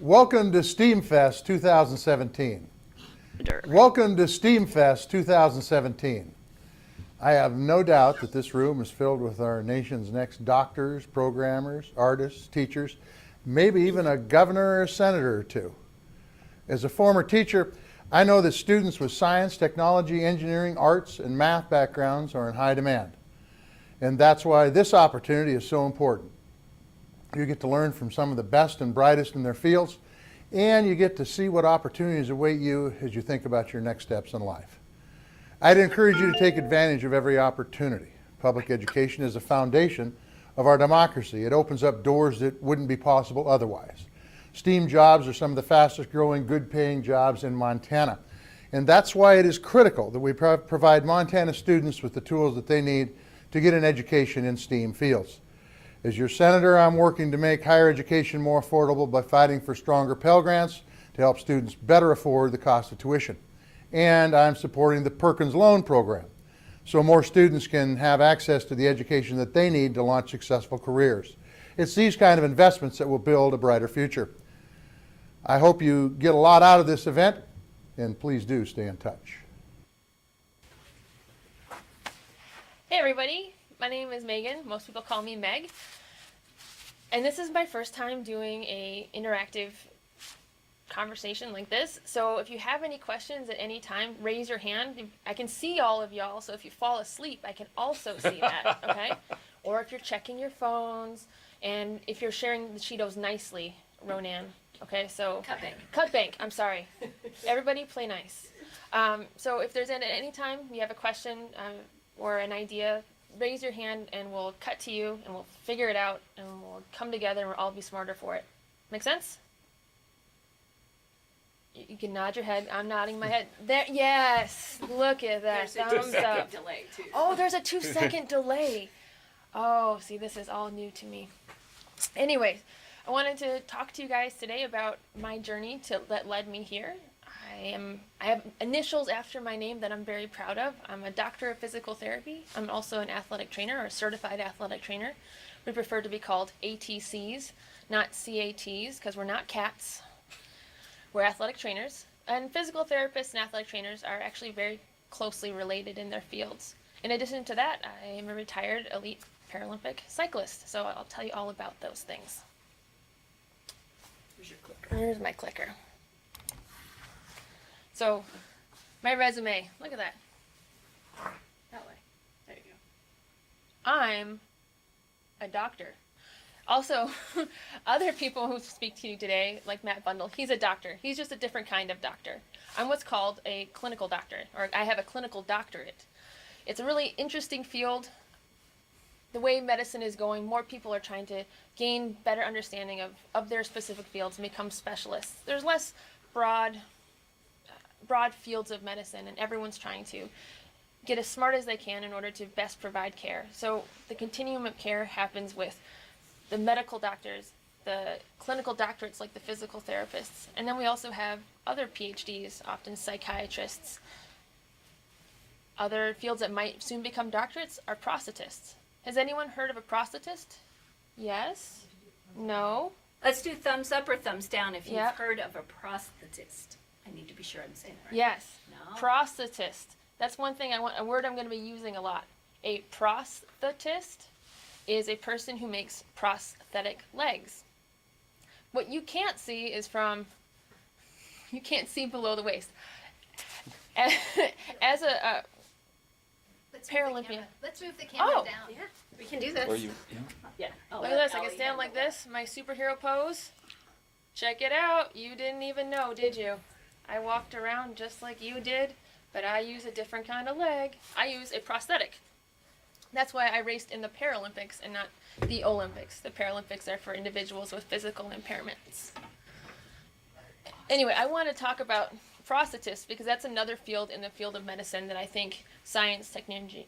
Welcome to STEAMfest 2017. Welcome to STEAMfest 2017. I have no doubt that this room is filled with our nation's next doctors, programmers, artists, teachers, maybe even a governor or a senator or two. As a former teacher, I know that students with science, technology, engineering, arts, and math backgrounds are in high demand. And that's why this opportunity is so important. You get to learn from some of the best and brightest in their fields, and you get to see what opportunities await you as you think about your next steps in life. I'd encourage you to take advantage of every opportunity. Public education is a foundation of our democracy. It opens up doors that wouldn't be possible otherwise. STEAM jobs are some of the fastest growing, good paying jobs in Montana. And that's why it is critical that we provide Montana students with the tools that they need to get an education in STEAM fields. As your senator, I'm working to make higher education more affordable by fighting for stronger Pell Grants to help students better afford the cost of tuition. And I'm supporting the Perkins Loan Program so more students can have access to the education that they need to launch successful careers. It's these kind of investments that will build a brighter future. I hope you get a lot out of this event, and please do stay in touch. Hey everybody, my name is Megan. Most people call me Meg. And this is my first time doing a interactive conversation like this. So if you have any questions at any time, raise your hand. I can see all of y'all, so if you fall asleep, I can also see that, okay? Or if you're checking your phones, and if you're sharing the Cheetos nicely, Ronan. Okay, so Cut bank. I'm sorry. Everybody play nice. So if there's at any time you have a question or an idea, raise your hand and we'll cut to you and we'll figure it out and we'll come together and we'll all be smarter for it. Make sense? You can nod your head. I'm nodding my head. There, yes. Look at that. There's Thumbs a up. delay too. Oh, there's a 2-second delay. Oh, see, this is all new to me. Anyways, I wanted to talk to you guys today about my journey that led me here. I have initials after my name that I'm very proud of. I'm a doctor of physical therapy. I'm also an athletic trainer or a certified athletic trainer. We prefer to be called ATCs, not CATs, because we're not cats. We're athletic trainers. And physical therapists and athletic trainers are actually very closely related in their fields. In addition to that, I am a retired elite Paralympic cyclist, so I'll tell you all about those things. Here's your clicker. Here's my clicker. So, my resume, look at that. That way. There you go. I'm a doctor. Also, other people who speak to you today, like Matt Bundle, he's a doctor. He's just a different kind of doctor. I'm what's called a clinical doctor, or I have a clinical doctorate. It's a really interesting field. The way medicine is going, more people are trying to gain better understanding of their specific fields and become specialists. There's less broad fields of medicine, and everyone's trying to get as smart as they can in order to best provide care. So the continuum of care happens with the medical doctors, the clinical doctorates like the physical therapists, and then we also have other PhDs, often psychiatrists. Other fields that might soon become doctorates are prosthetists. Has anyone heard of a prosthetist? Yes? No? Let's do thumbs up or thumbs down if you've Yep. heard of a prosthetist. I need to be sure I'm saying that right. Yes. No? Prosthetist. That's one thing a word I'm going to be using a lot. A prosthetist is a person who makes prosthetic legs. What you can't see is you can't see below the waist. As a Paralympian. Let's move the camera Oh. down. Yeah, we can do this. Or you, Yeah. Oh, Look at this, I Ellie can stand had like the way. this, my superhero pose. Check it out. You didn't even know, did you? I walked around just like you did, but I use a different kind of leg. I use a prosthetic. That's why I raced in the Paralympics and not the Olympics. The Paralympics are for individuals with physical impairments. Anyway, I want to talk about prosthetists because that's another field in the field of medicine that I think science, technology,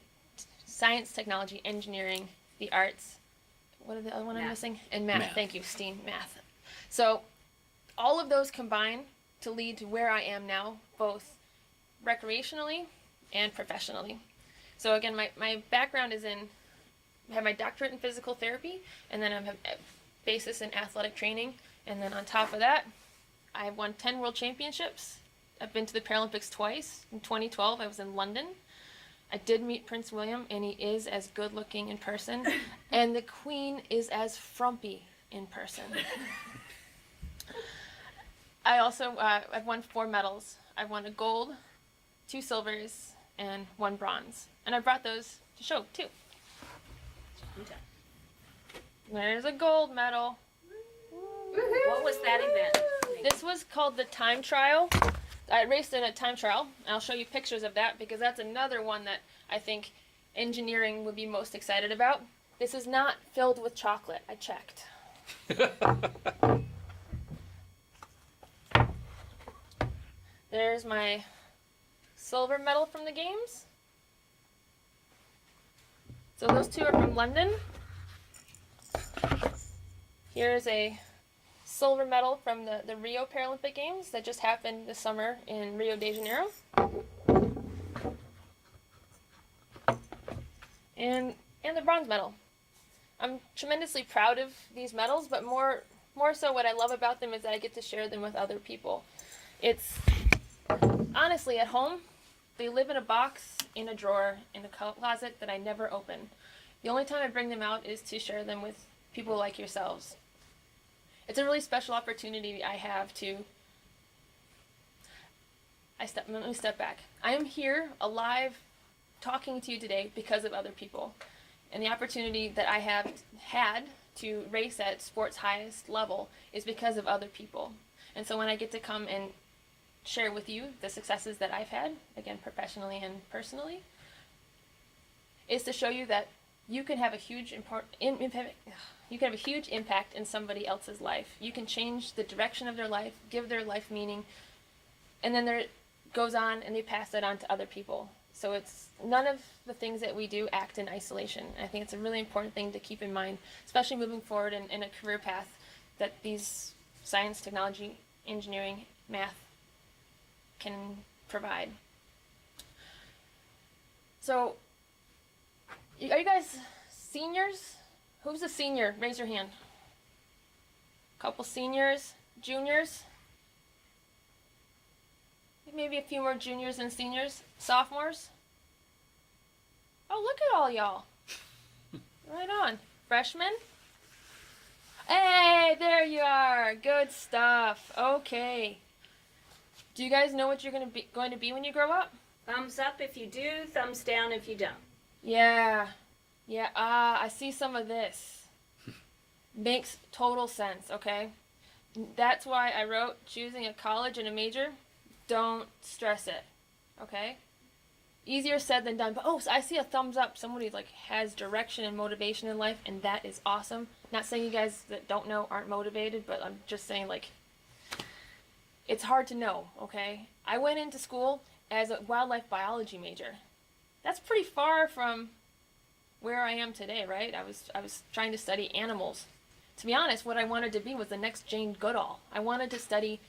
engineering, the arts, what are the other one I'm Math. missing? And math. Math. Thank you, STEAM, math. So all of those combine to lead to where I am now, both recreationally and professionally. So again, my background is I have my doctorate in physical therapy, and then I have a basis in athletic training And then on top of that, I've won 10 world championships. I've been to the Paralympics twice. In 2012, I was in London. I did meet Prince William, and he is as good looking in person. And the Queen is as frumpy in person. I also, I've won 4 medals. I've won a gold, 2 silvers, and 1 bronze. And I brought those to show, too. There's a gold medal. What was that event? This was called the time trial. I raced in a time trial, and I'll show you pictures of that because that's another one that I think engineering would be most excited about. This is not filled with chocolate. I checked. There's my silver medal from the games. So those 2 are from London. Here's a silver medal from the Rio Paralympic Games that just happened this summer in Rio de Janeiro. And the bronze medal. I'm tremendously proud of these medals, but more so what I love about them is that I get to share them with other people. It's honestly at home, they live in a box, in a drawer, in a closet that I never open. The only time I bring them out is to share them with people like yourselves. It's a really special opportunity I have to... Let me step back. I am here, alive, talking to you today because of other people. And the opportunity that I have had to race at sport's highest level is because of other people. And so when I get to come and share with you the successes that I've had, again, professionally and personally, is to show you that you can have a huge impact in somebody else's life. You can change the direction of their life, give their life meaning, and then it goes on and they pass that on to other people. So it's none of the things that we do act in isolation. I think it's a really important thing to keep in mind, especially moving forward in a career path that these science, technology, engineering, math can provide. So, are you guys seniors? Who's a senior? Raise your hand. Couple seniors, juniors. Maybe a few more juniors and seniors. Sophomores. Oh, look at all y'all. Right on. Freshmen. Hey, there you are. Good stuff. Okay. Do you guys know what you're going to be when you grow up? Thumbs up if you do, thumbs down if you don't. Yeah. I see some of this. Makes total sense, okay? That's why I wrote choosing a college and a major. Don't stress it, okay? Easier said than done. But so I see a thumbs up. Somebody has direction and motivation in life, and that is awesome. Not saying you guys that don't know aren't motivated, but I'm just saying it's hard to know, okay? I went into school as a wildlife biology major. That's pretty far from where I am today, right? I was trying to study animals. To be honest, what I wanted to be was the next Jane Goodall. I wanted to study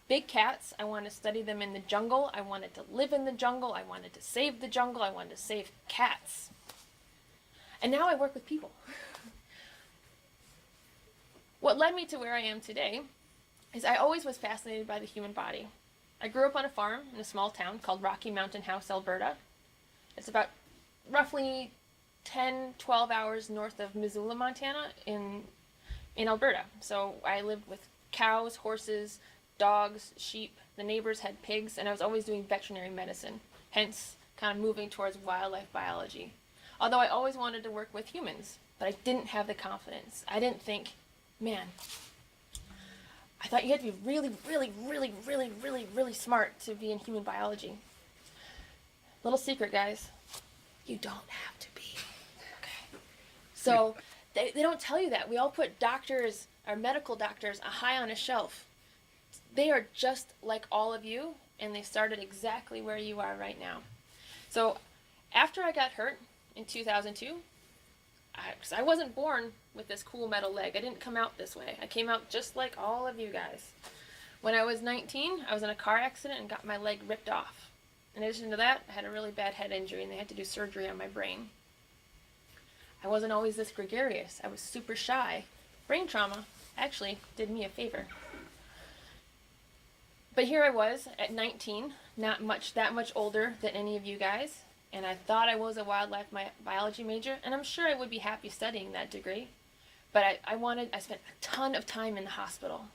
big cats. I wanted to study them in the jungle. I wanted to live in the jungle. I wanted to save the jungle. I wanted to save cats. And now I work with people. What led me to where I am today is I always was fascinated by the human body. I grew up on a farm in a small town called Rocky Mountain House, Alberta. It's about roughly 10, 12 hours north of Missoula, Montana in Alberta. So I lived with cows, horses, dogs, sheep. The neighbors had pigs, and I was always doing veterinary medicine, hence kind of moving towards wildlife biology. Although I always wanted to work with humans, but I didn't have the confidence. I didn't think, man, I thought you had to be really, really, really, really, really, really smart to be in human biology. Little secret, guys. You don't have to be. Okay. So they don't tell you that. We all put doctors, our medical doctors, high on a shelf. They are just like all of you, and they started exactly where you are right now. So after I got hurt in 2002, I wasn't born with this cool metal leg. I didn't come out this way. I came out just like all of you guys. When I was 19, I was in a car accident and got my leg ripped off. In addition to that, I had a really bad head injury, and they had to do surgery on my brain. I wasn't always this gregarious. I was super shy. Brain trauma actually did me a favor. But here I was at 19, not that much older than any of you guys, and I thought I was a wildlife biology major, and I'm sure I would be happy studying that degree. But I spent a ton of time in the hospital,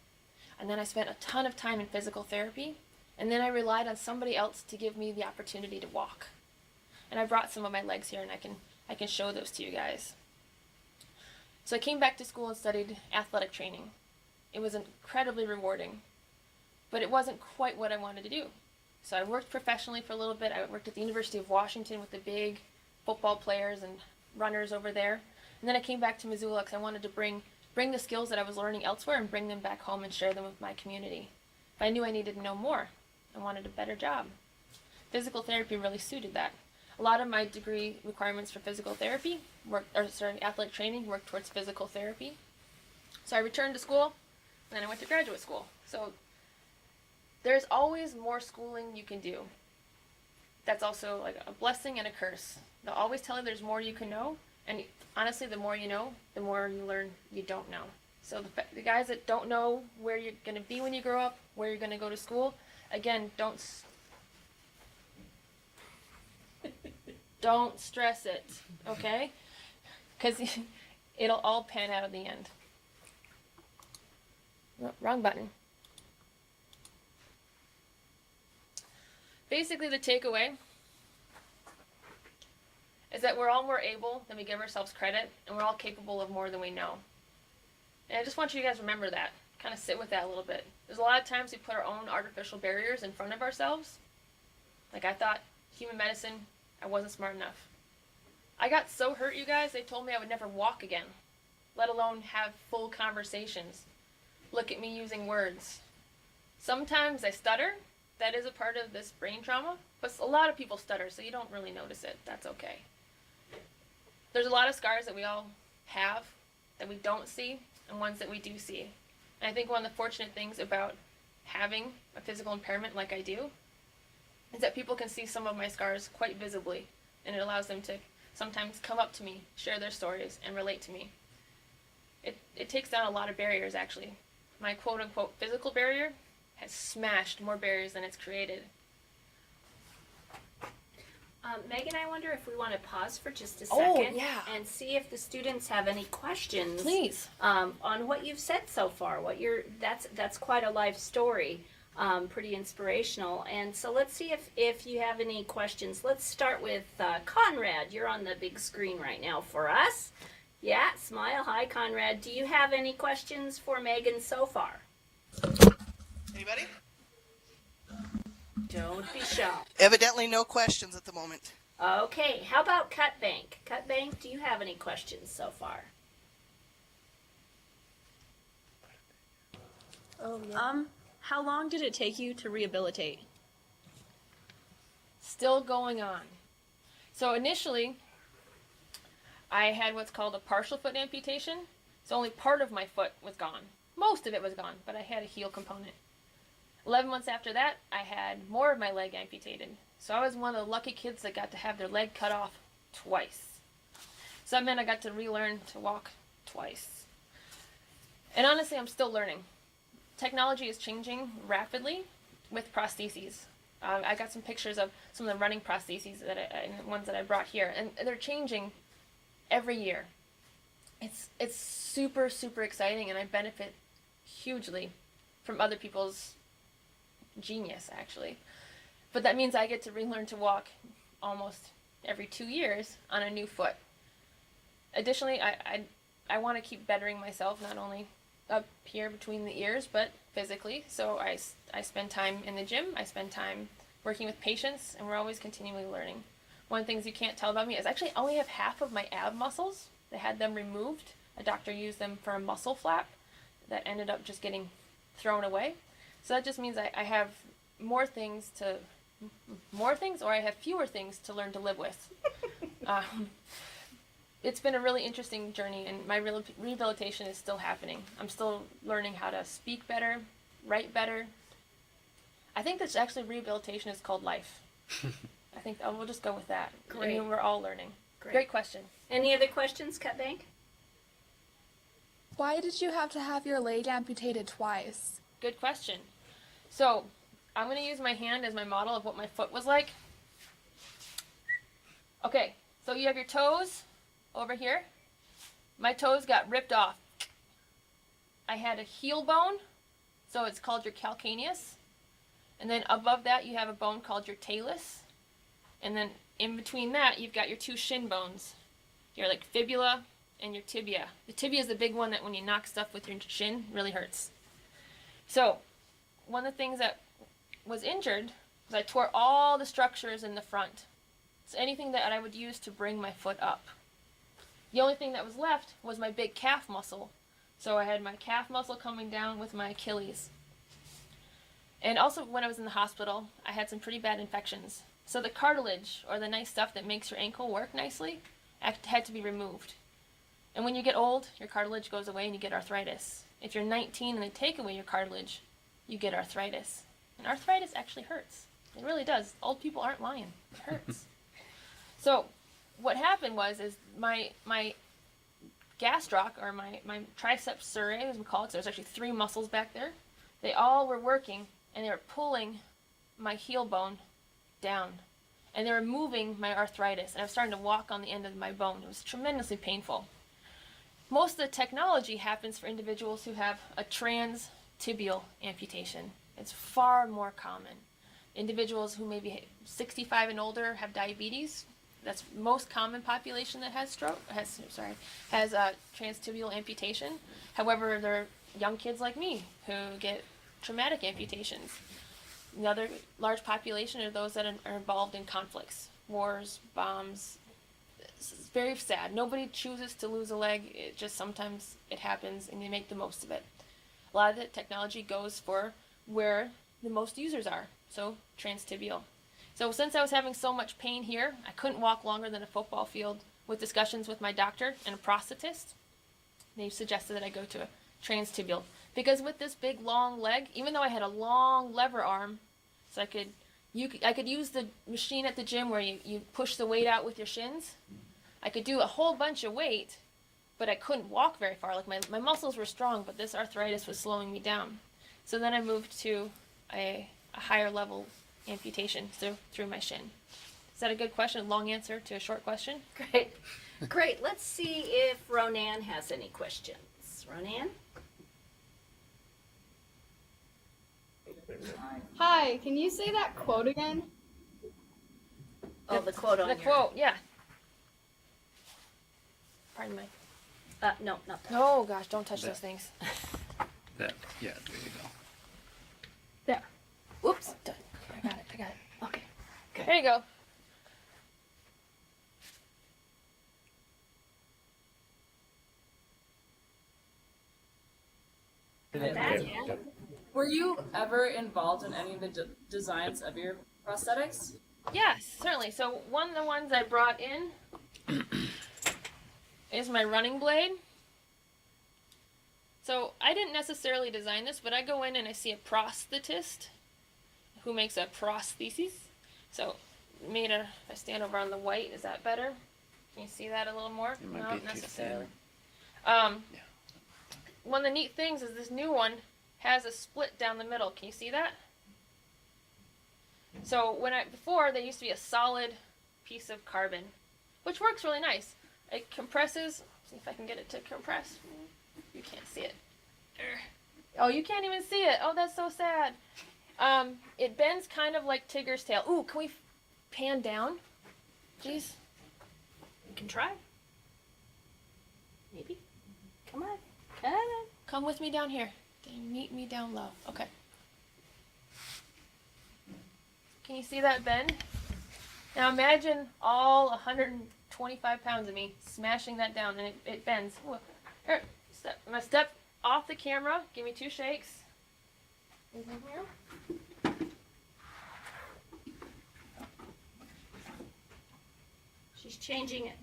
and then I spent a ton of time in physical therapy, and then I relied on somebody else to give me the opportunity to walk. And I brought some of my legs here, and I can show those to you guys. So I came back to school and studied athletic training. It was incredibly rewarding, but it wasn't quite what I wanted to do. So I worked professionally for a little bit. I worked at the University of Washington with the big football players and runners over there. And then I came back to Missoula because I wanted to bring the skills that I was learning elsewhere and bring them back home and share them with my community. But I knew I needed to know more. I wanted a better job. Physical therapy really suited that. A lot of my degree requirements for physical therapy, athletic training, worked towards physical therapy. So I returned to school, and then I went to graduate school. So there's always more schooling you can do. That's also like a blessing and a curse. They'll always tell you there's more you can know, and honestly, the more you know, the more you learn you don't know. So the guys that don't know where you're going to be when you grow up, where you're going to go to school, again, don't stress it, okay? Because it'll all pan out in the end. Wrong button. Basically, the takeaway is that we're all more able than we give ourselves credit, and we're all capable of more than we know. And I just want you guys to remember that. Kind of sit with that a little bit. There's a lot of times we put our own artificial barriers in front of ourselves. Like I thought human medicine, I wasn't smart enough. I got so hurt, you guys, they told me I would never walk again, let alone have full conversations. Look at me using words. Sometimes I stutter. That is a part of this brain trauma, but a lot of people stutter, so you don't really notice it. That's okay. There's a lot of scars that we all have that we don't see, and ones that we do see. And I think one of the fortunate things about having a physical impairment like I do is that people can see some of my scars quite visibly, and it allows them to sometimes come up to me, share their stories, and relate to me. It takes down a lot of barriers, actually. My quote-unquote physical barrier has smashed more barriers than it's created. Megan, I wonder if we want to pause for just a second and see if the students have any questions. Please. On what you've said so far. That's quite a life story. Pretty inspirational. And so let's see if you have any questions. Let's start with Conrad. You're on the big screen right now for us. Yeah, smile. Hi, Conrad. Do you have any questions for Megan so far? Anybody? Don't be shy. Evidently no questions at the moment. Okay, how about Cutbank? Cutbank, do you have any questions so far? Oh, yeah. How long did it take you to rehabilitate? Still going on. So initially, I had what's called a partial foot amputation. So only part of my foot was gone. Most of it was gone, but I had a heel component. 11 months after that, I had more of my leg amputated. So I was one of the lucky kids that got to have their leg cut off twice. So that meant I got to relearn to walk twice. And honestly, I'm still learning. Technology is changing rapidly with prostheses. I got some pictures of some of the running prostheses and ones that I brought here, and they're changing every year. It's super, super exciting, and I benefit hugely from other people's genius, actually. But that means I get to relearn to walk almost every 2 years on a new foot. Additionally, I want to keep bettering myself, not only up here between the ears, but physically. So I spend time in the gym, I spend time working with patients, and we're always continually learning. One of the things you can't tell about me is actually I only have half of my ab muscles. They had them removed. A doctor used them for a muscle flap that ended up just getting thrown away. So that just means I have more things, or I have fewer things to learn to live with. It's been a really interesting journey, and my rehabilitation is still happening. I'm still learning how to speak better, write better. I think that's actually rehabilitation is called life. I think we'll just go with that. Great. I mean, we're all learning. Great. Great question. Any other questions, Cutbank? Why did you have to have your leg amputated twice? Good question. So, I'm going to use my hand as my model of what my foot was like. Okay, so you have your toes over here. My toes got ripped off. I had a heel bone, so it's called your calcaneus. And then above that, you have a bone called your talus. And then in between that, you've got your two shin bones. Your like fibula and your tibia. The tibia is the big one that when you knock stuff with your shin, really hurts. So, one of the things that was injured was I tore all the structures in the front. So anything that I would use to bring my foot up. The only thing that was left was my big calf muscle. So I had my calf muscle coming down with my Achilles. And also when I was in the hospital, I had some pretty bad infections. So the cartilage, or the nice stuff that makes your ankle work nicely, had to be removed. And when you get old, your cartilage goes away and you get arthritis. If you're 19 and they take away your cartilage, you get arthritis. And arthritis actually hurts. It really does. Old people aren't lying. It hurts. So what happened was my gastroc, or my triceps surae, as we call it, so there's actually 3 muscles back there. They all were working, and they were pulling my heel bone down. And they were moving my arthritis, and I was starting to walk on the end of my bone. It was tremendously painful. Most of the technology happens for individuals who have a transtibial amputation. It's far more common. Individuals who may be 65 and older have diabetes. That's most common population that has has transtibial amputation. However, there are young kids like me who get traumatic amputations. Another large population are those that are involved in conflicts, wars, bombs. It's very sad. Nobody chooses to lose a leg. It just sometimes it happens, and they make the most of it. A lot of the technology goes for where the most users are, so transtibial. So since I was having so much pain here, I couldn't walk longer than a football field. With discussions with my doctor and a prosthetist, they suggested that I go to a transtibial. Because with this big long leg, even though I had a long lever arm, so I could use the machine at the gym where you push the weight out with your shins. I could do a whole bunch of weight, but I couldn't walk very far. Like my muscles were strong, but this arthritis was slowing me down. So then I moved to a higher level amputation through my shin. Is that a good question? Long answer to a short question? Great. Great. Let's see if Ronan has any questions. Ronan? Hi, can you say that quote again? Oh, the quote on The your... quote, yeah. Pardon me. No, not that. Oh gosh, don't touch those things. That, yeah, there you go. There. Whoops. Done. I got it. Okay. Good. There you go. Were you ever involved in any of the designs of your prosthetics? Yes, certainly. So one of the ones I brought in is my running blade. So I didn't necessarily design this, but I go in and I see a prosthetist who makes a prosthesis. So if I stand over on the white, is that better? Can you see that a little more? It might Not be too necessarily. thin. One of the neat things is this new one has a split down the middle. Can you see that? So before there used to be a solid piece of carbon, which works really nice. It compresses. See if I can get it to compress. You can't see it. Oh, you can't even see it. Oh, that's so sad. It bends kind of like Tigger's tail. Ooh, can we pan down? Jeez. You can try. Maybe. Come on. Come on. Come with me down here. Meet me down low. Okay. Can you see that bend? Now imagine all 125 pounds of me smashing that down, and it bends. Ooh. Here, I'm going to step off the camera. Give me 2 shakes. She's changing it.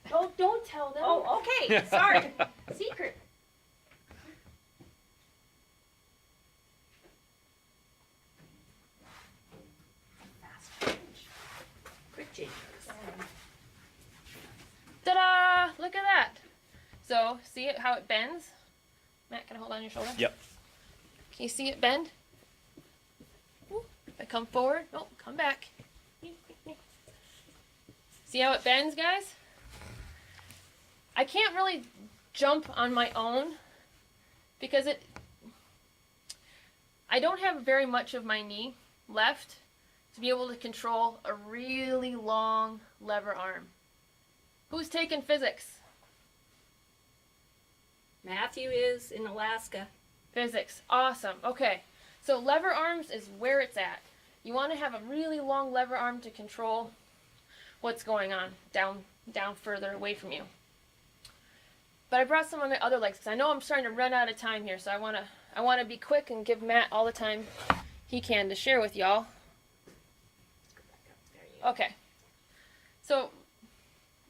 Don't tell them. Oh, okay. Sorry. Secret. Quick changes. Ta-da! Look at that. So, see how it bends? Matt, can I hold on your shoulder? Yep. Can you see it bend? Ooh, if I come forward, oh, come back. See how it bends, guys? I can't really jump on my own because I don't have very much of my knee left to be able to control a really long lever arm. Who's taking physics? Matthew is in Alaska. Physics. Awesome. Okay. So lever arms is where it's at. You want to have a really long lever arm to control what's going on down further away from you. But I brought some of my other legs because I know I'm starting to run out of time here, so I want to be quick and give Matt all the time he can to share with y'all. Okay. So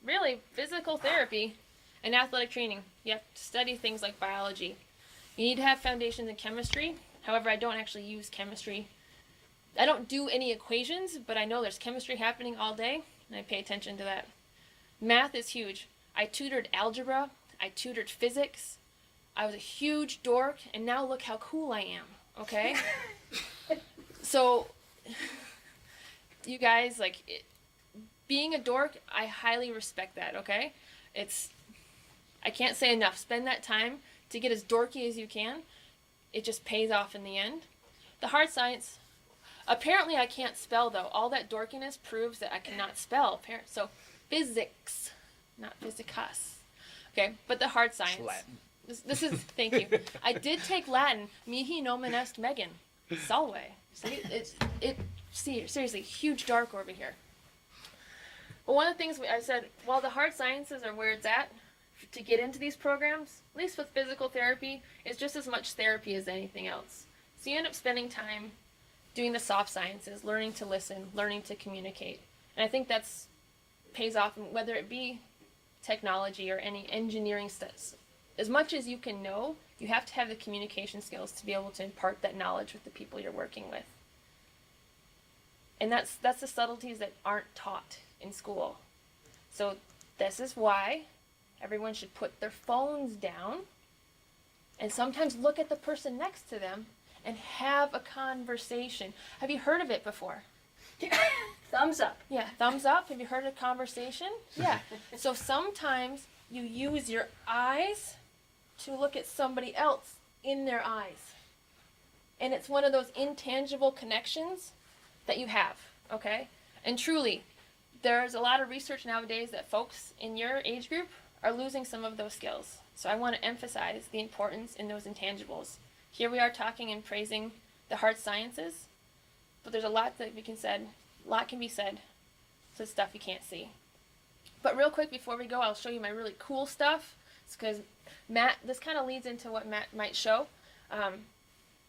really, physical therapy and athletic training, you have to study things like biology. You need to have foundations in chemistry. However, I don't actually use chemistry. I don't do any equations, but I know there's chemistry happening all day, and I pay attention to that. Math is huge. I tutored algebra. I tutored physics. I was a huge dork, and now look how cool I am, okay? So, you guys, being a dork, I highly respect that, okay? I can't say enough. Spend that time to get as dorky as you can. It just pays off in the end. The hard science, apparently I can't spell though. All that dorkiness proves that I cannot spell. So physics, not physicus. Okay, but the hard science. Latin. This is, thank you. I did take Latin. Mihi nomen est Megan. Salve. See, seriously, huge dark over here. But one of the things I said, while the hard sciences are where it's at, to get into these programs, at least with physical therapy, it's just as much therapy as anything else. So you end up spending time doing the soft sciences, learning to listen, learning to communicate. And I think that's pays off, whether it be technology or any engineering stuff. As much as you can know, you have to have the communication skills to be able to impart that knowledge with the people you're working with. And that's the subtleties that aren't taught in school. So this is why everyone should put their phones down and sometimes look at the person next to them and have a conversation. Have you heard of it before? Thumbs up. Yeah, thumbs up. Have you heard of conversation? Yeah. So sometimes you use your eyes to look at somebody else in their eyes. And it's one of those intangible connections that you have, okay? And truly, there's a lot of research nowadays that folks in your age group are losing some of those skills. So I want to emphasize the importance in those intangibles. Here we are talking and praising the hard sciences, but there's a lot that can be said to stuff you can't see. But real quick before we go, I'll show you my really cool stuff, because this kind of leads into what Matt might show.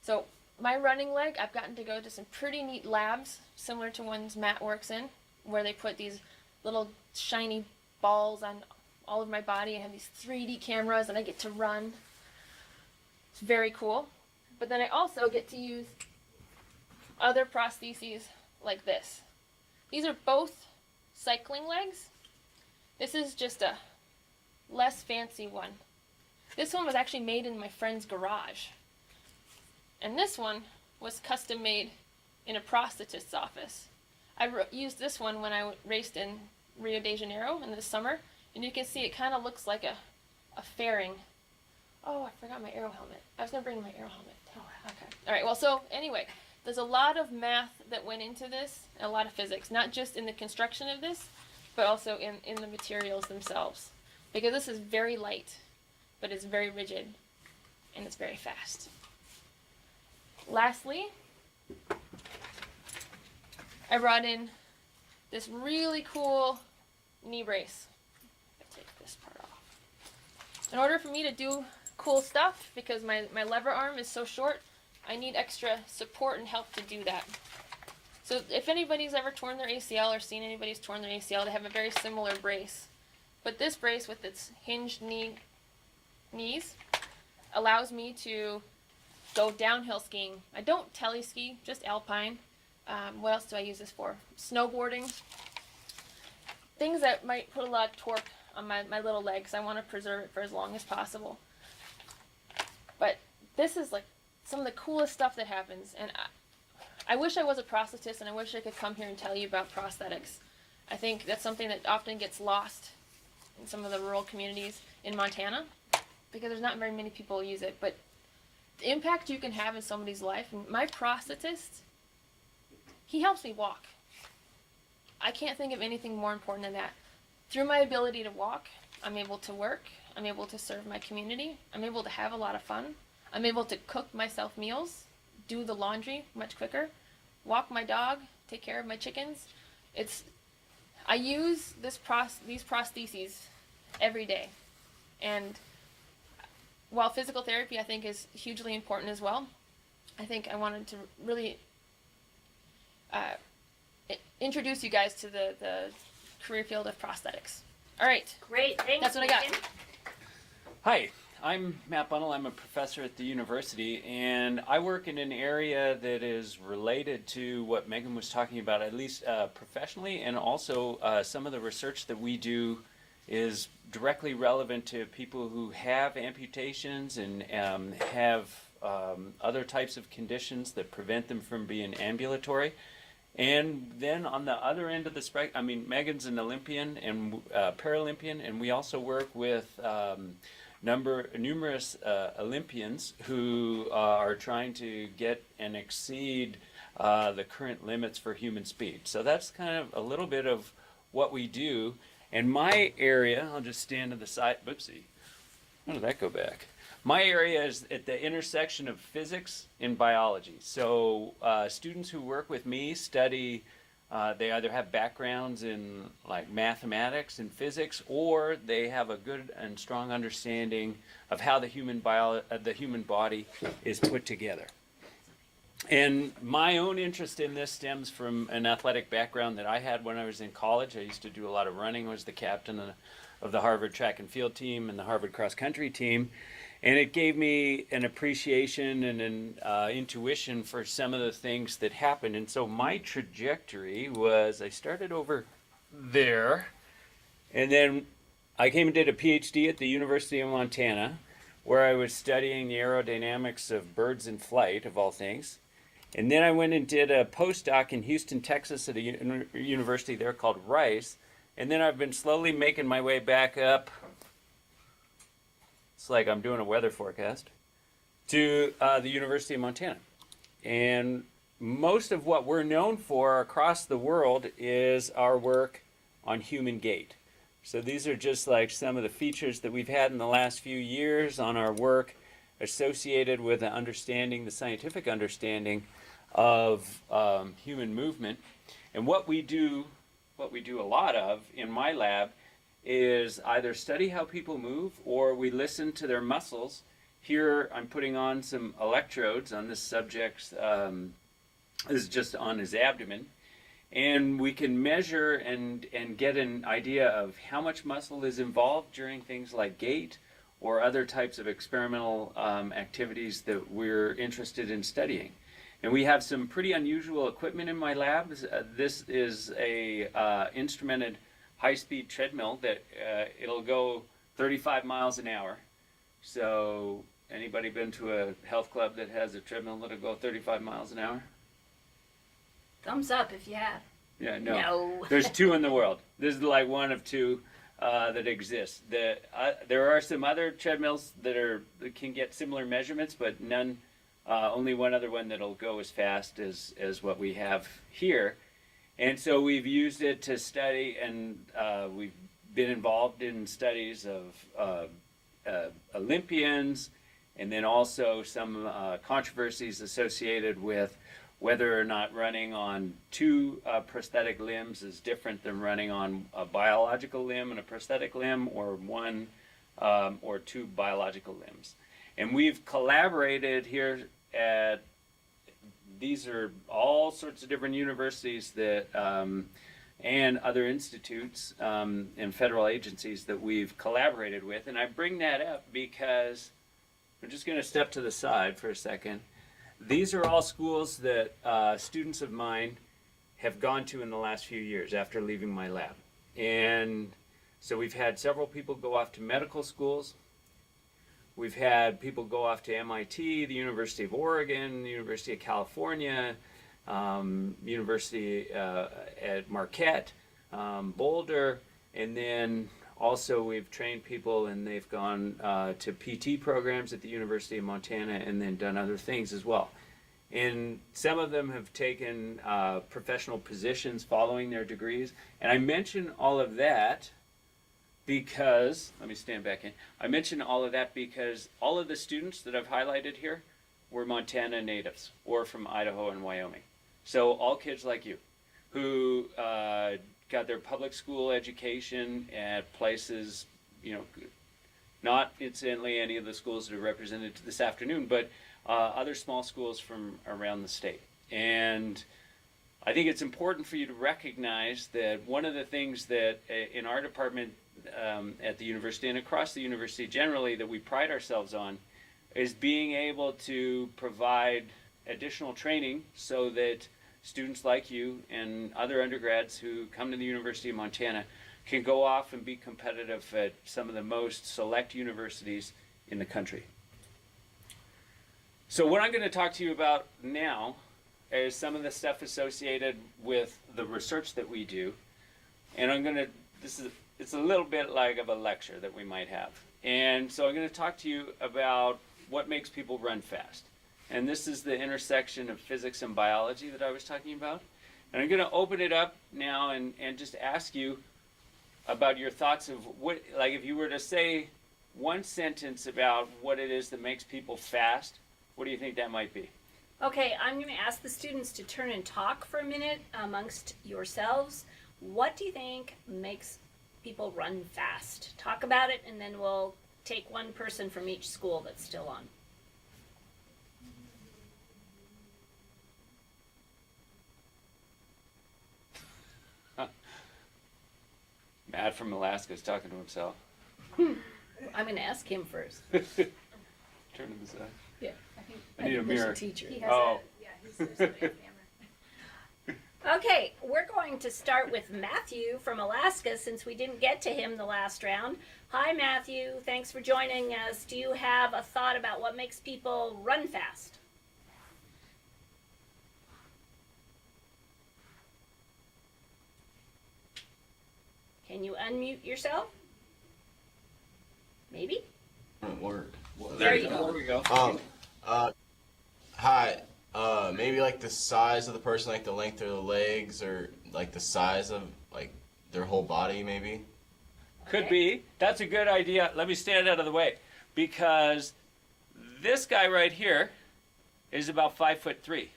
So my running leg, I've gotten to go to some pretty neat labs, similar to ones Matt works in, where they put these little shiny balls on all of my body. I have these 3D cameras and I get to run. It's very cool. But then I also get to use other prostheses like this. These are both cycling legs. This is just a less fancy one. This one was actually made in my friend's garage. And this one was custom made in a prosthetist's office. I used this one when I raced in Rio de Janeiro in the summer, and you can see it kind of looks like a fairing. Oh, I forgot my aero helmet. I was going to bring my aero helmet. Oh, okay. All right, well, so anyway, there's a lot of math that went into this, and a lot of physics, not just in the construction of this, but also in the materials themselves. Because this is very light, but it's very rigid, and it's very fast. Lastly, I brought in this really cool knee brace. I'll take this part off. In order for me to do cool stuff, because my lever arm is so short, I need extra support and help to do that. So if anybody's ever torn their ACL or seen anybody's torn their ACL, they have a very similar brace. But this brace with its hinged knees allows me to go downhill skiing. I don't teleski, just alpine. What else do I use this for? Snowboarding. Things that might put a lot of torque on my little legs. I want to preserve it for as long as possible. But this is like some of the coolest stuff that happens, and I wish I was a prosthetist, and I wish I could come here and tell you about prosthetics. I think that's something that often gets lost in some of the rural communities in Montana, because there's not very many people who use it. But the impact you can have in somebody's life, and my prosthetist, he helps me walk. I can't think of anything more important than that. Through my ability to walk, I'm able to work, I'm able to serve my community, I'm able to have a lot of fun, I'm able to cook myself meals, do the laundry much quicker, walk my dog, take care of my chickens. I use these prostheses every day. And while physical therapy I think is hugely important as well, I think I wanted to really introduce you guys to the career field of prosthetics. All right. Great, thanks. That's what I got. Megan. Hi, I'm Matt Bunnell. I'm a professor at the university, and I work in an area that is related to what Megan was talking about, at least professionally, and also some of the research that we do is directly relevant to people who have amputations and have other types of conditions that prevent them from being ambulatory. And then on the other end of the spectrum, I mean, Megan's an Olympian and Paralympian, and we also work with numerous Olympians who are trying to get and exceed the current limits for human speed. So that's kind of a little bit of what we do. And my area, I'll just stand to the side. Whoopsie. How did that go back? My area is at the intersection of physics and biology. So students who work with me study, they either have backgrounds in like mathematics and physics, or they have a good and strong understanding of how the human body is put together. And my own interest in this stems from an athletic background that I had when I was in college. I used to do a lot of running, was the captain of the Harvard track and field team and the Harvard cross country team. And it gave me an appreciation and an intuition for some of the things that happened. And so my trajectory was, I started over there, and then I came and did a PhD at the University of Montana, where I was studying the aerodynamics of birds in flight, of all things. And then I went and did a postdoc in Houston, Texas, at a university there called Rice. And then I've been slowly making my way back up. It's like I'm doing a weather forecast, to the University of Montana. And most of what we're known for across the world is our work on human gait. So these are just like some of the features that we've had in the last few years on our work associated with the scientific understanding of human movement. And what we do a lot of in my lab is either study how people move, or we listen to their muscles. Here I'm putting on some electrodes on this subject's, this is just on his abdomen, and we can measure and get an idea of how much muscle is involved during things like gait or other types of experimental activities that we're interested in studying. And we have some pretty unusual equipment in my lab. This is a instrumented high-speed treadmill that it'll go 35 miles an hour. So anybody been to a health club that has a treadmill that'll go 35 miles an hour? Thumbs up if you have. Yeah, no. No. There's two in the world. This is like one of two that exist. There are some other treadmills that can get similar measurements, but none. Only one other one that'll go as fast as what we have here. And so we've used it to study, and we've been involved in studies of Olympians, and then also some controversies associated with whether or not running on two prosthetic limbs is different than running on a biological limb and a prosthetic limb, or one or two biological limbs. And we've collaborated here at, these are all sorts of different universities that and other institutes and federal agencies that we've collaborated with. And I bring that up because we're just going to step to the side for a second. These are all schools that students of mine have gone to in the last few years after leaving my lab. And so we've had several people go off to medical schools. We've had people go off to MIT, the University of Oregon, the University of California, University at Marquette, Boulder, and then also we've trained people and they've gone to PT programs at the University of Montana and then done other things as well. And some of them have taken professional positions following their degrees. And I mention all of that because, let me stand back in. I mention all of that because all of the students that I've highlighted here were Montana natives or from Idaho and Wyoming. So all kids like you who got their public school education at places, you know, not incidentally any of the schools that are represented this afternoon, but other small schools from around the state. And I think it's important for you to recognize that one of the things that in our department at the university and across the university generally that we pride ourselves on is being able to provide additional training so that students like you and other undergrads who come to the University of Montana can go off and be competitive at some of the most select universities in the country. So what I'm going to talk to you about now is some of the stuff associated with the research that we do. And I'm going to, it's a little bit like of a lecture that we might have. And so I'm going to talk to you about what makes people run fast. And this is the intersection of physics and biology that I was talking about. And I'm going to open it up now and just ask you about your thoughts of what, like if you were to say one sentence about what it is that makes people fast, what do you think that might be? Okay, I'm going to ask the students to turn and talk for a minute amongst yourselves. What do you think makes people run fast? Talk about it, and then we'll take one person from each school that's still on. Matt from Alaska is talking to himself. I'm going to ask him first. Turn to the side. Yeah, I need a mirror. Teacher. He has Oh. he's a camera. Okay, we're going to start with Matthew from Alaska since we didn't get to him the last round. Hi, Matthew. Thanks for joining us. Do you have a thought about what makes people run fast? Can you unmute yourself? Maybe? Word. There you go. There we go. Hi. Maybe like the size of the person, like the length of the legs, or like the size of like their whole body, maybe. Could be. That's a good idea. Let me stand out of the way, because this guy right here is about 5'3",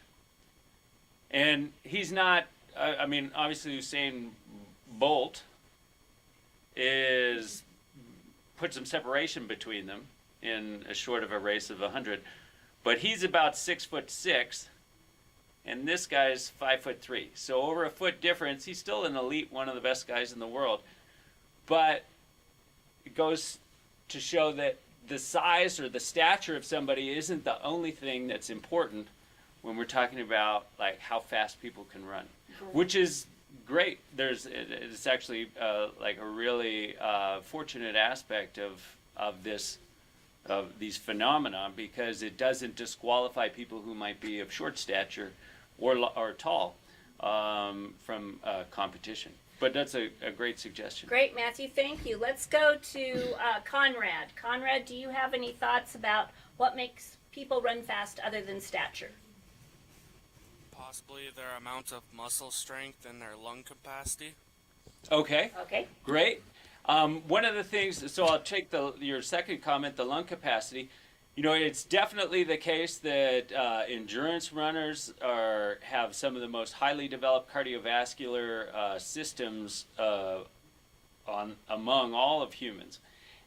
and he's not. I mean, obviously, Usain Bolt is put some separation between them in a short of a race of 100, but he's about 6'6", and this guy's 5'3". So over a foot difference, he's still an elite, one of the best guys in the world. But it goes to show that the size or the stature of somebody isn't the only thing that's important when we're talking about like how fast people can run, which is great. It's actually like a really fortunate aspect of these phenomena, because it doesn't disqualify people who might be of short stature or tall from competition. But that's a great suggestion. Great, Matthew. Thank you. Let's go to Conrad. Conrad, do you have any thoughts about what makes people run fast other than stature? Possibly their amount of muscle strength and their lung capacity. Okay. Okay. Great. One of the things, so I'll take your second comment, the lung capacity. You know, it's definitely the case that endurance runners have some of the most highly developed cardiovascular systems among all of humans.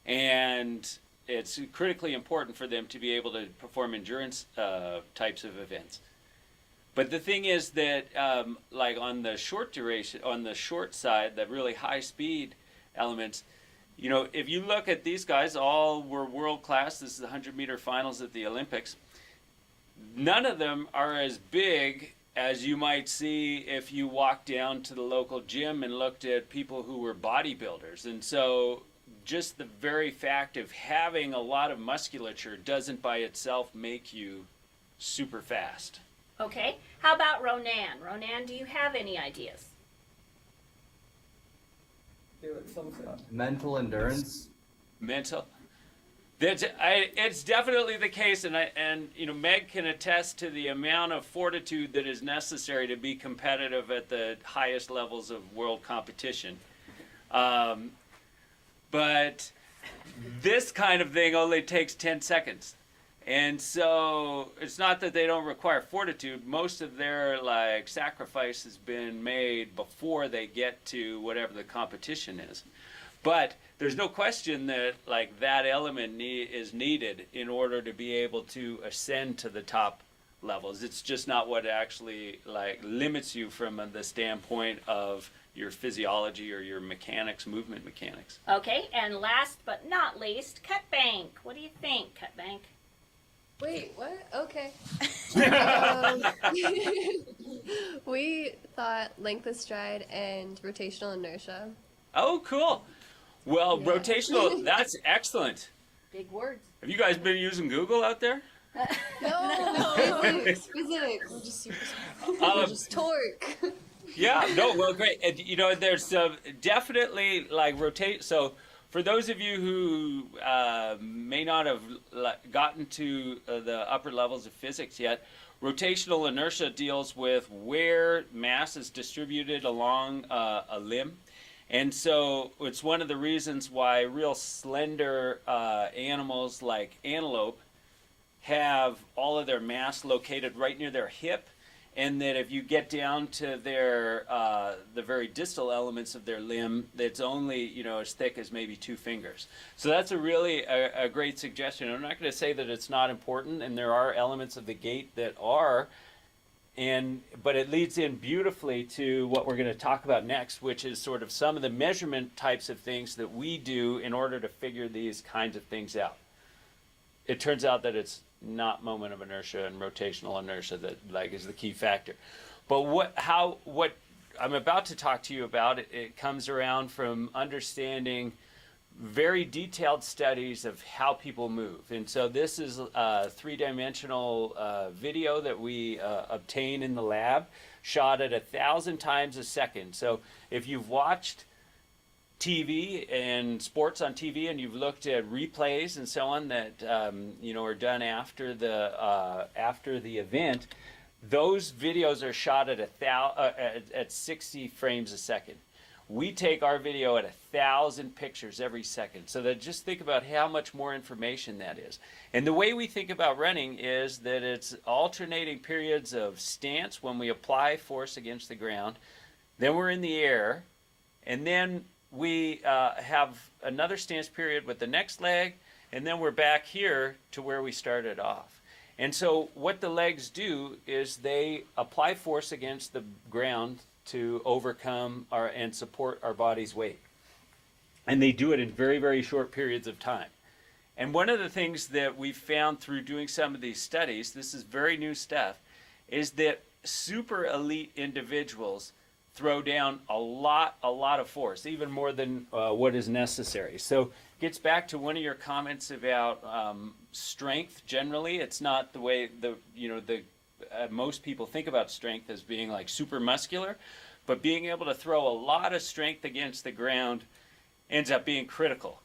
And it's critically important for them to be able to perform endurance types of events. But the thing is that, like on the short duration, on the short side, the really high speed elements, you know, if you look at these guys, all were world class. This is the 100-meter finals at the Olympics. None of them are as big as you might see if you walked down to the local gym and looked at people who were bodybuilders. And so just the very fact of having a lot of musculature doesn't by itself make you super fast. Okay. How about Ronan? Ronan, do you have any ideas? Mental endurance. Mental. It's definitely the case, and you know, Meg can attest to the amount of fortitude that is necessary to be competitive at the highest levels of world competition. But this kind of thing only takes 10 seconds. And so it's not that they don't require fortitude. Most of their like sacrifice has been made before they get to whatever the competition is. But there's no question that like that element is needed in order to be able to ascend to the top levels. It's just not what actually like limits you from the standpoint of your physiology or your mechanics, movement mechanics. Okay, and last but not least, cut bank. What do you think, cut bank? Wait, what? Okay. We thought length of stride and rotational inertia. Oh, cool. Well, Yeah. rotational, that's excellent. Big words. Have you guys been using Google out there? No, physics. We're just super smart. We're just torque. Yeah, no, well, great. And, you know, there's definitely like rotate. So for those of you who may not have gotten to the upper levels of physics yet, rotational inertia deals with where mass is distributed along a limb. And so it's one of the reasons why real slender animals like antelope have all of their mass located right near their hip, and that if you get down to their the very distal elements of their limb, that's only, you know, as thick as maybe 2 fingers. So that's a really a great suggestion. I'm not going to say that it's not important, and there are elements of the gait that are, but it leads in beautifully to what we're going to talk about next, which is sort of some of the measurement types of things that we do in order to figure these kinds of things out. It turns out that it's not moment of inertia and rotational inertia that like is the key factor. But what I'm about to talk to you about, it comes around from understanding very detailed studies of how people move. And so this is a 3-dimensional video that we obtain in the lab, shot at 1,000 times a second. So if you've watched TV and sports on TV, and you've looked at replays and so on that you know, are done after the event, those videos are shot at 60 frames a second. We take our video at 1,000 pictures every second. So that just think about how much more information that is. And the way we think about running is that it's alternating periods of stance when we apply force against the ground, then we're in the air, and then we have another stance period with the next leg, and then we're back here to where we started off. And so what the legs do is they apply force against the ground to overcome and support our body's weight. And they do it in very, very short periods of time. And one of the things that we've found through doing some of these studies, this is very new stuff, is that super elite individuals throw down a lot of force, even more than what is necessary. So it gets back to one of your comments about strength. Generally, it's not the way most people think about strength as being like super muscular, but being able to throw a lot of strength against the ground ends up being critical.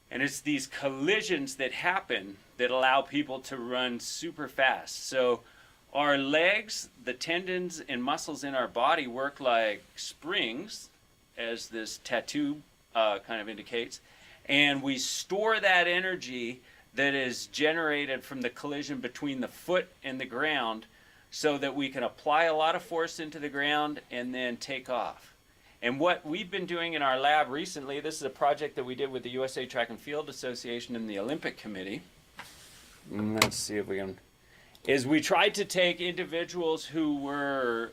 And it's these collisions that happen that allow people to run super fast. So our legs, the tendons and muscles in our body work like springs, as this tattoo kind of indicates, and we store that energy that is generated from the collision between the foot and the ground so that we can apply a lot of force into the ground and then take off. And what we've been doing in our lab recently, this is a project that we did with the USA Track and Field Association and the Olympic Committee. Let's see if we can... is we tried to take individuals who were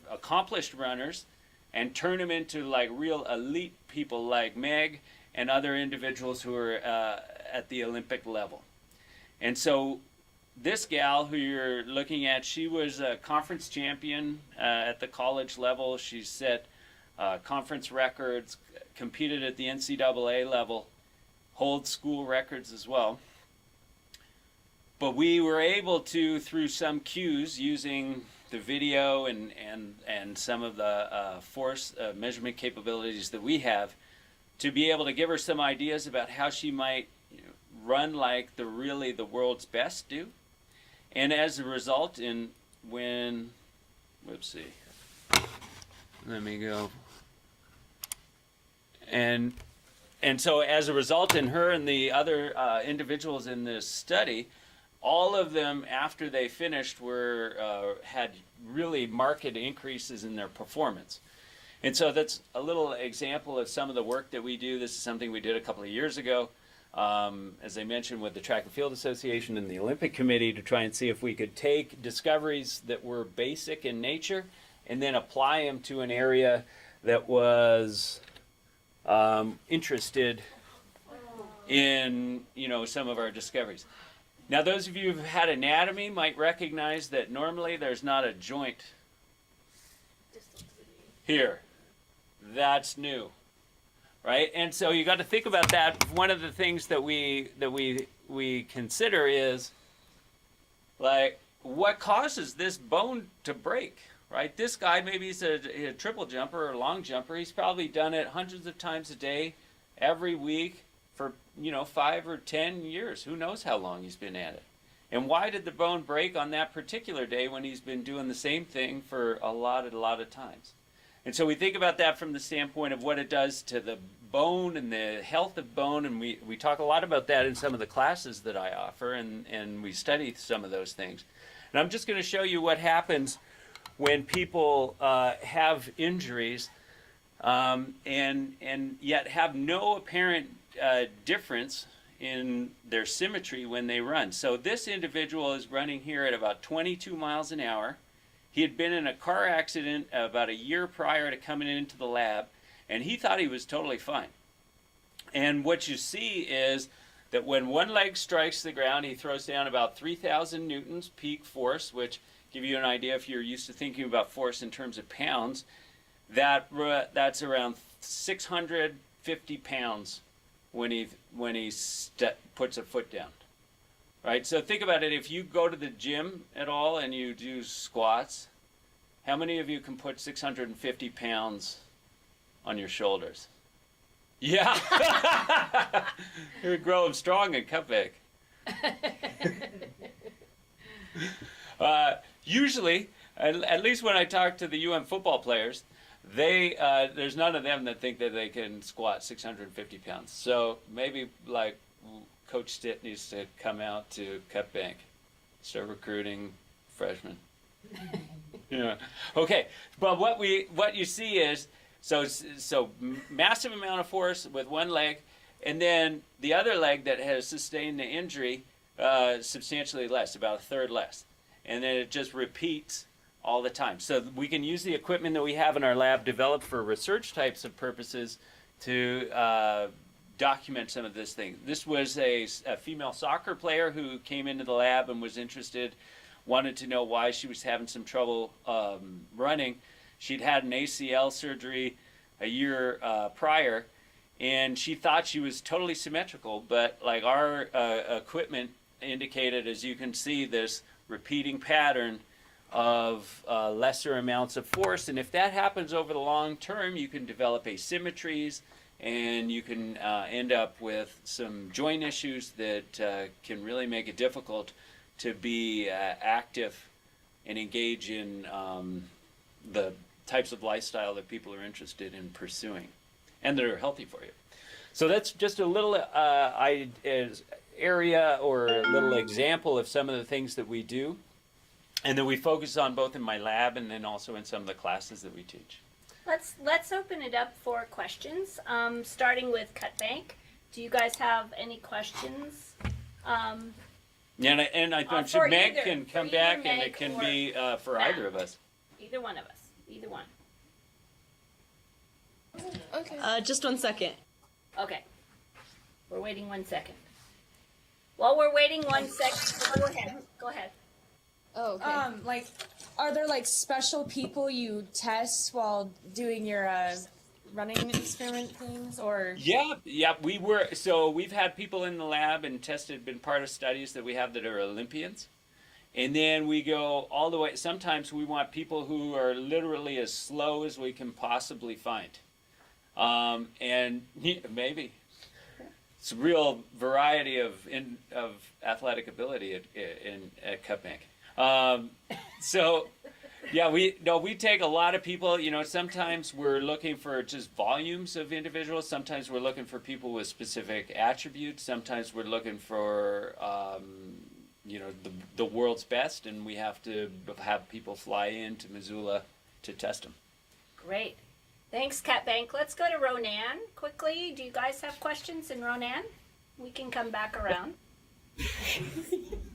accomplished runners and turn them into like real elite people like Meg and other individuals who are at the Olympic level. And so this gal who you're looking at, she was a conference champion at the college level. She set conference records, competed at the NCAA level, hold school records as well. But we were able to, through some cues, using the video and some of the force measurement capabilities that we have, to be able to give her some ideas about how she might run like the world's best do. And as a result, let's see, let me go. And so as a result, in her and the other individuals in this study, all of them, after they finished, had really marked increases in their performance. And so that's a little example of some of the work that we do. This is something we did a couple of years ago, as I mentioned, with the Track and Field Association and the Olympic Committee, to try and see if we could take discoveries that were basic in nature and then apply them to an area that was interested in some of our discoveries. Now, those of you who've had anatomy might recognize that normally there's not a joint here. That's new, right? And so you got to think about that. One of the things that we consider is, like, what causes this bone to break, right? This guy, maybe he's a triple jumper or a long jumper. He's probably done it hundreds of times a day, every week, for 5 or 10 years. Who knows how long he's been at it? And why did the bone break on that particular day when he's been doing the same thing for a lot of times? And so we think about that from the standpoint of what it does to the bone and the health of bone, and we talk a lot about that in some of the classes that I offer, and we study some of those things. And I'm just going to show you what happens when people have injuries and yet have no apparent difference in their symmetry when they run. So this individual is running here at about 22 miles an hour. He had been in a car accident about a year prior to coming into the lab, and he thought he was totally fine. And what you see is that when one leg strikes the ground, he throws down about 3,000 newtons peak force, which give you an idea if you're used to thinking about force in terms of pounds. That's around 650 pounds when he puts a foot down. Right, so think about it. If you go to the gym at all and you do squats, how many of you can put 650 pounds on your shoulders? Yeah. You're growing strong and cut back. Usually, at least when I talk to the football players, there's none of them that think that they can squat 650 pounds. So maybe like Coach Stitt needs to come out to cut bank, start recruiting freshmen. Yeah. Okay. But what you see is so massive amount of force with one leg, and then the other leg that has sustained the injury substantially less, about a third less, and then it just repeats all the time. So we can use the equipment that we have in our lab, developed for research types of purposes, to document some of this thing. This was a female soccer player who came into the lab and was interested, wanted to know why she was having some trouble running. She'd had an ACL surgery a year prior, and she thought she was totally symmetrical, but like our equipment indicated, as you can see, this repeating pattern of lesser amounts of force. And if that happens over the long term, you can develop asymmetries, and you can end up with some joint issues that can really make it difficult to be active and engage in the types of lifestyle that people are interested in pursuing and that are healthy for you. So that's just a little area or a little example of some of the things that we do and that we focus on both in my lab and then also in some of the classes that we teach. Let's open it up for questions, starting with Cut Bank. Do you guys have any questions? Yeah, and I should Meg can come back, and it can be for Matt. either of us. Either one of us. Either one. Okay. Just 1 second. Okay. We're waiting 1 second. While we're waiting 1 second, go ahead. Oh, okay. Are there like special people you test while doing your running experiment things, or Yeah, we've had people in the lab and been part of studies that we have that are Olympians. And then we go all the way. Sometimes we want people who are literally as slow as we can possibly find. And maybe it's a real variety of athletic ability at Cupbank. So yeah, we take a lot of people. Sometimes we're looking for just volumes of individuals. Sometimes we're looking for people with specific attributes. Sometimes we're looking for the world's best, and we have to have people fly into Missoula to test them. Great. Thanks, Cupbank. Let's go to Ronan quickly. Do you guys have questions in Ronan? We can come back around.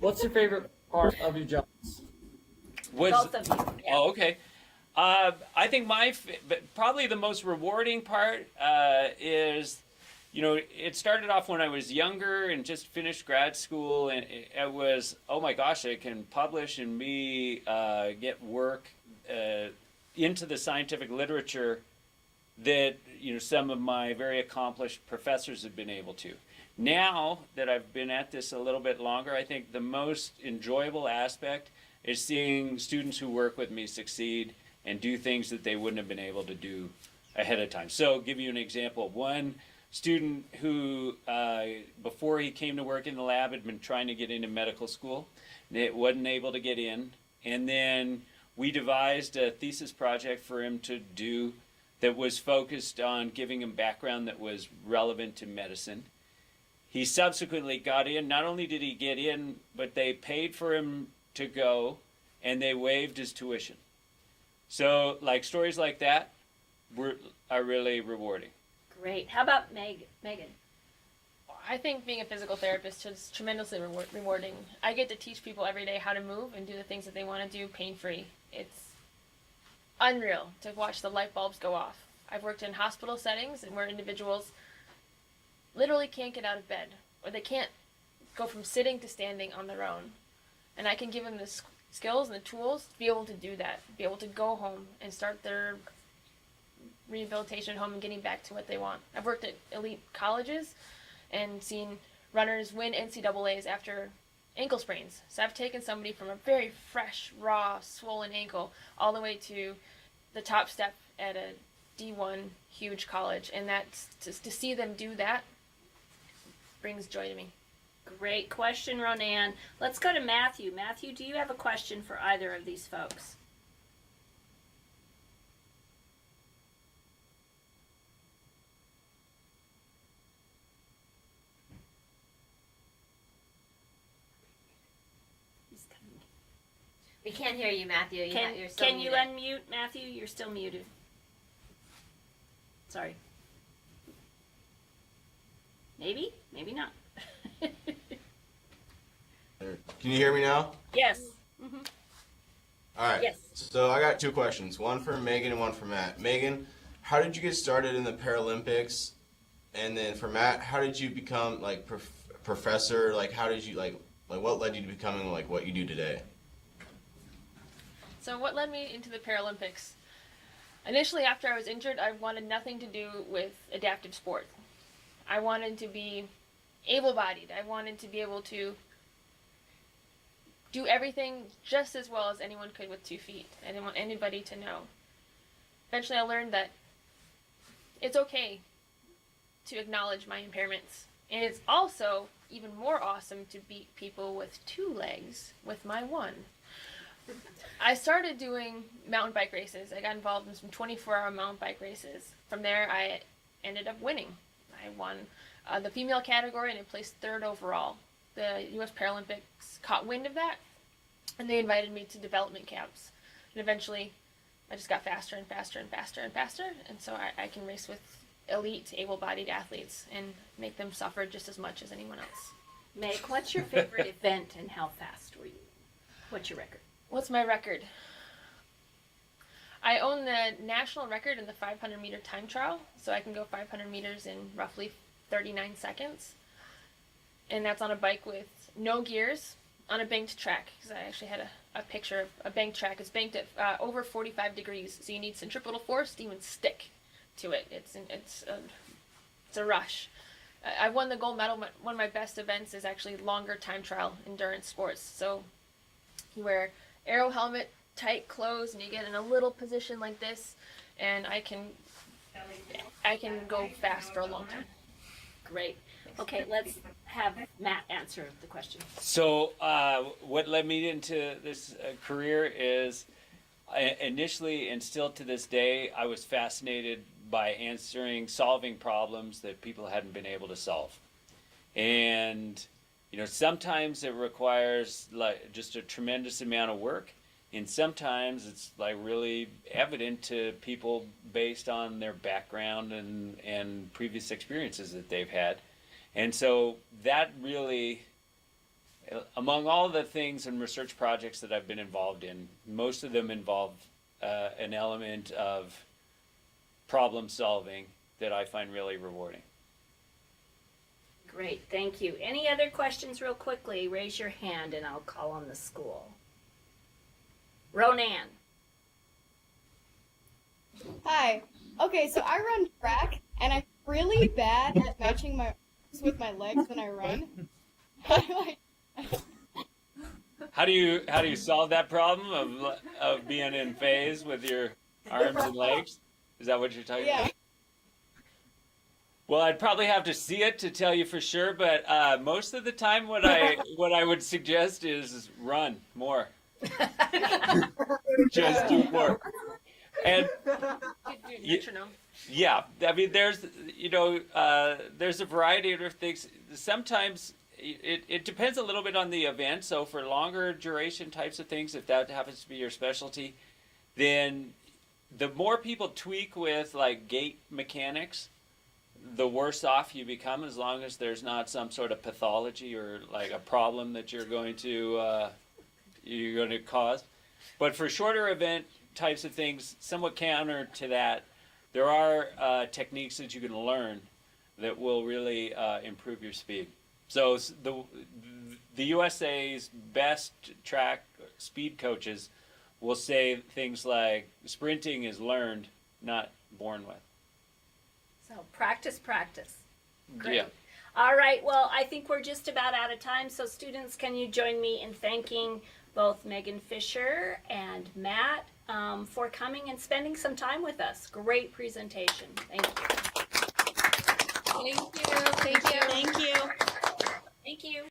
What's your favorite part of your jobs? Both of you. Yeah. Oh, okay. I think probably the most rewarding part is, it started off when I was younger and just finished grad school, and it was, oh my gosh, I can publish and get work into the scientific literature that some of my very accomplished professors have been able to. Now that I've been at this a little bit longer, I think the most enjoyable aspect is seeing students who work with me succeed and do things that they wouldn't have been able to do ahead of time. So, give you an example. One student who, before he came to work in the lab, had been trying to get into medical school. It wasn't able to get in. And then we devised a thesis project for him to do that was focused on giving him background that was relevant to medicine. He subsequently got in. Not only did he get in, but they paid for him to go, and they waived his tuition. So, stories like that are really rewarding. Great. How about Megan? I think being a physical therapist is tremendously rewarding. I get to teach people every day how to move and do the things that they want to do pain-free. It's unreal to watch the light bulbs go off. I've worked in hospital settings and where individuals literally can't get out of bed, or they can't go from sitting to standing on their own. And I can give them the skills and the tools to be able to do that, be able to go home and start their rehabilitation at home and getting back to what they want. I've worked at elite colleges and seen runners win NCAAs after ankle sprains. So I've taken somebody from a very fresh, raw, swollen ankle all the way to the top step at a D1 huge college, and that's to see them do that brings joy to me. Great question, Ronan. Let's go to Matthew. Matthew, do you have a question for either of these folks? We can't hear you, Matthew. You're still Can you muted. unmute, Matthew? You're still muted. Sorry. Maybe? Maybe not. Can you hear me now? Yes. Mm-hmm. All right. Yes. So I got two questions, one for Megan and one for Matt. Megan, how did you get started in the Paralympics? And then for Matt, how did you become professor? How did you what led you to becoming what you do today? So what led me into the Paralympics? Initially, after I was injured, I wanted nothing to do with adaptive sport. I wanted to be able-bodied. I wanted to be able to do everything just as well as anyone could with 2 feet. I didn't want anybody to know. Eventually, I learned that it's okay to acknowledge my impairments. And it's also even more awesome to beat people with 2 legs with my 1. I started doing mountain bike races. I got involved in some 24-hour mountain bike races. From there, I ended up winning. I won the female category and I placed 3rd overall. The U.S. Paralympics caught wind of that, and they invited me to development camps. And eventually, I just got faster and faster and faster and faster, and so I can race with elite, able-bodied athletes and make them suffer just as much as anyone else. Meg, what's your favorite event and how fast were you? What's your record? What's my record? I own the national record in the 500-meter time trial, so I can go 500 meters in roughly 39 seconds. And that's on a bike with no gears on a banked track, because I actually had a picture of a banked track. It's banked at over 45 degrees, so you need centripetal force to even stick to it. It's a rush. I won the gold medal. One of my best events is actually longer time trial endurance sports. So you wear aero helmet, tight clothes, and you get in a little position like this, and I can go fast for a long time. Great. Okay, let's have Matt answer the question. So what led me into this career is initially and still to this day, I was fascinated by solving problems that people hadn't been able to solve. And sometimes it requires like just a tremendous amount of work, and sometimes it's like really evident to people based on their background and previous experiences that they've had. And so that really, among all the things and research projects that I've been involved in, most of them involve an element of problem solving that I find really rewarding. Great, thank you. Any other questions real quickly? Raise your hand and I'll call on the school. Ronan. Hi. Okay, so I run track, and I'm really bad at matching my arms with my legs when I run. How do you solve that problem of being in phase with your arms and legs? Is that what you're talking about? Well, I'd probably have to see it to tell you for sure, but most of the time, what I would suggest is run more. Just do more. And yeah, I mean, there's a variety of things. Sometimes it depends a little bit on the event. So for longer duration types of things, if that happens to be your specialty, then the more people tweak with like gait mechanics, the worse off you become, as long as there's not some sort of pathology or like a problem that you're going to cause. But for shorter event types of things, somewhat counter to that, there are techniques that you can learn that will really improve your speed. So the USA's best track speed coaches will say things like sprinting is learned, not born with. So practice. Great. Yeah. All right, well, I think we're just about out of time. So students, can you join me in thanking both Megan Fisher and Matt for coming and spending some time with us. Great presentation. Thank you. Thank you. Thank you. Thank you.